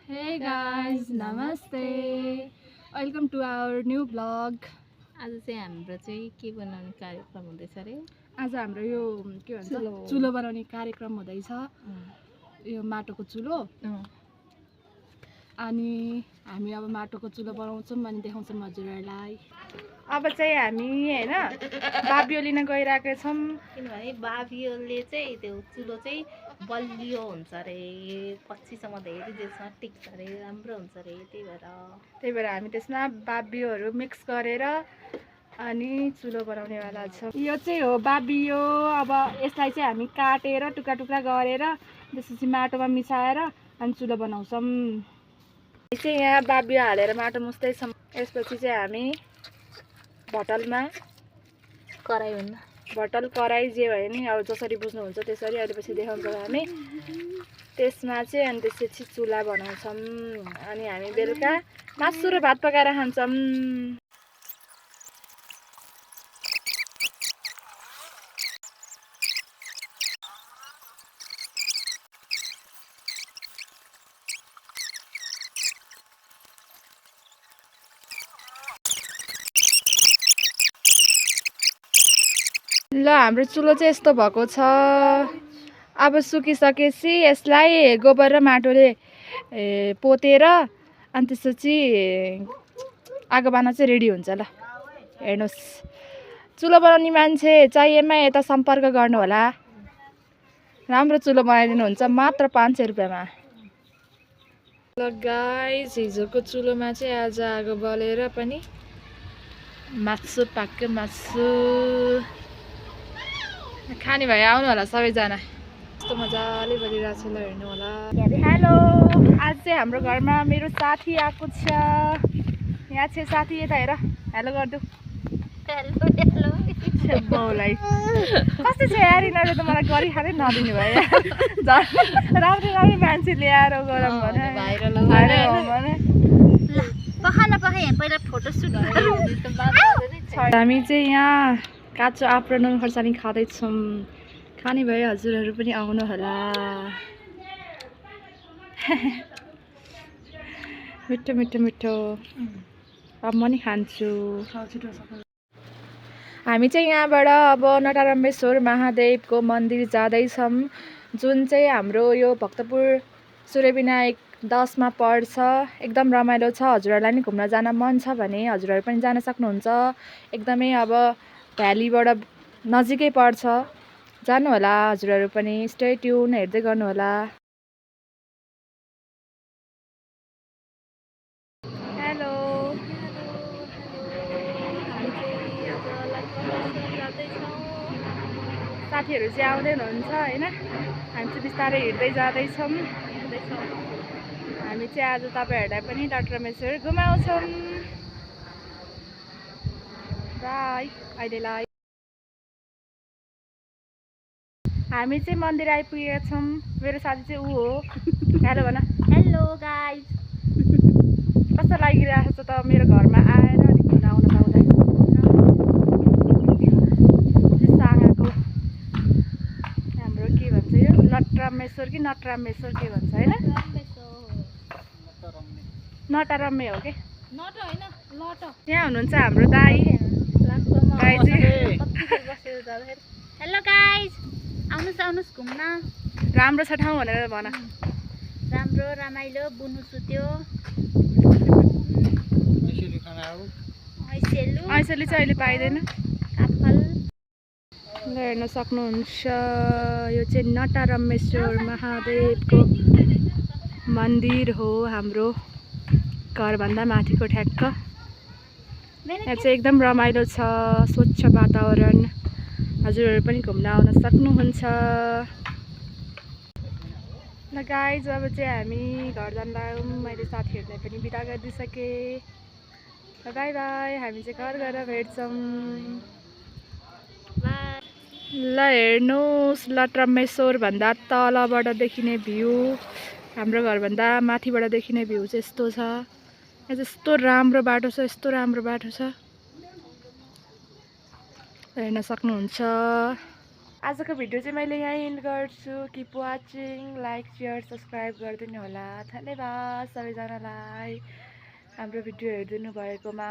Hey guys, namaste. Welcome to our new vlog. आज चाहिँ हाम्रो चाहिँ के बनाउने कार्यक्रम हुँदैछ रे आज हाम्रो यो के भन्छ चुलो बनाउने कार्यक्रम हुँदैछ। यो माटोको चुलो अनि हामी अब माटोको चुलो बनाउँछौँ अनि देखाउँछौँ हजुरहरूलाई। अब चाहिँ हामी हैन बाबियो लिन गइरहेका छौँ किनभने बाबियोले चाहिँ त्यो चुलो चाहिँ बलियो हुन्छ रे पछिसम्म धेरै दिनसम्म टिक्छ रे राम्रो हुन्छ रे त्यही भएर हामी त्यसमा बाबियोहरू मिक्स गरेर अनि चुलो बनाउनेवाला छौँ। यो चाहिँ हो बाबियो। अब यसलाई चाहिँ हामी काटेर टुक्रा टुक्रा गरेर त्यसपछि माटोमा मिसाएर अनि चुलो बनाउँछौँ। चाहिँ यहाँ बाबियो हालेर माटो मुस्दैछौँ। यसपछि चाहिँ हामी भटलमा कराई हुन्न भटल कराई जे भयो नि अब जसरी बुझ्नुहुन्छ त्यसरी अहिले पछि देखाउँछौँ हामी। त्यसमा चाहिँ अनि त्यसपछि चुला बनाउँछौँ अनि हामी बेलुका मासु र भात पकाएर खान्छौँ। ल हाम्रो चुलो चाहिँ यस्तो भएको छ। अब सुकिसकेपछि यसलाई गोबर र माटोले पोतेर अनि त्यसपछि आगो बाल्न चाहिँ रेडी हुन्छ। ल हेर्नुहोस्, चुलो बनाउने मान्छे चाहिएमा यता सम्पर्क गर्नु होला। राम्रो चुलो बनाइदिनुहुन्छ मात्र 500 रुपियाँमा। ल गाइस, हिजोको चुलोमा चाहिँ आज आगो बलेर पनि मासु पाक्यो। मासु खाने भए आउनु होला सबैजना। यस्तो मजाले बलिरहेको छ, ल हेर्नु होला। हेलो, आज चाहिँ हाम्रो घरमा मेरो साथी आएको छ। यहाँ चाहिँ साथी यता हेर, हेलो गरिदेऊ। हेलो हेलो बाउलाई कस्तो छ यार, यिनीहरूले त मलाई गरिखाँदै नदिनु भयो। झन् राम्रो राम्रो मान्छे ल्याएर गरौँ भने पहिला फोटो सुट हामी चाहिँ यहाँ काँचो आँप र नुन खोर्सानी खाँदैछौँ। खाने भए हजुरहरू पनि आउनु होला। मिठो मिठो मिठो। अब म नि खान्छु। हामी चाहिँ यहाँबाट अब नटराम्बेश्वर महादेवको मन्दिर जाँदैछौँ, जुन चाहिँ हाम्रो यो भक्तपुर सूर्यविनायक 10 मा पर्छ। एकदम रमाइलो छ। हजुरहरूलाई नि घुम्न जान मन छ भने हजुरहरू पनि जान सक्नुहुन्छ। एकदमै अब भ्यालीबाट नजिकै पर्छ, जानु होला हजुरहरू पनि। स्टे ट्युन हेर्दै गर्नु होला। हेलो, साथीहरू चाहिँ आउँदै हुनुहुन्छ होइन। हामी चाहिँ बिस्तारै हिँड्दै जाँदैछौँ। हामी चाहिँ आज तपाईँहरूलाई पनि नटराम्बेश्वर घुमाउँछौँ। बाई, अहिलेलाई हामी चाहिँ मन्दिर आइपुगेका छौँ। मेरो साथी चाहिँ ऊ हो। हेलो भन। हेलो गाइस, कस्तो लागिरहेको छ त मेरो घरमा आएर अलिक घुम्न आउन पाउँदा। साँगाको हाम्रो के भन्छ यो लटराम्बेश्वर कि नटराम्बेश्वर के भन्छ होइन। नटरम्मे हो कि यहाँ हुनुहुन्छ हाम्रो दाई। हेलो गाइस, आउनुहोस् आउनुहोस् घुम्न। राम्रो छ ठाउँ भनेर भन। राम्रो रमाइलो, बुनु सुत्यो। ऐसेली चाहिँ अहिले पाइँदैन। काफल ल हेर्न सक्नुहुन्छ, यो चाहिँ नटराम्बेश्वर महादेवको मन्दिर हो हाम्रो घरभन्दा माथिको ठ्याक्क। यहाँ चाहिँ एकदम रमाइलो छ, स्वच्छ वातावरण। हजुरहरू पनि घुम्न आउन सक्नुहुन्छ। ल गाइज, अब चाहिँ हामी घर जान लाग्यौँ। मैले साथीहरूलाई पनि बिदा गरिदिइसकेँ। ल बाई बाई, हामी चाहिँ घर गएर भेट्छौँ। ल हेर्नुहोस्, लटराम्बेश्वर भन्दा तलबाट देखिने भ्यू, हाम्रो घरभन्दा माथिबाट देखिने भ्यू चाहिँ यस्तो छ। यहाँ चाहिँ यस्तो राम्रो बाटो छ, यस्तो राम्रो बाटो छ, हेर्न सक्नुहुन्छ। आजको भिडियो चाहिँ मैले यहीँ इन्ड गर्छु। Keep watching, like share subscribe गरिदिनु होला। धन्यवाद सबैजनालाई हाम्रो भिडियो हेरिदिनु भएकोमा।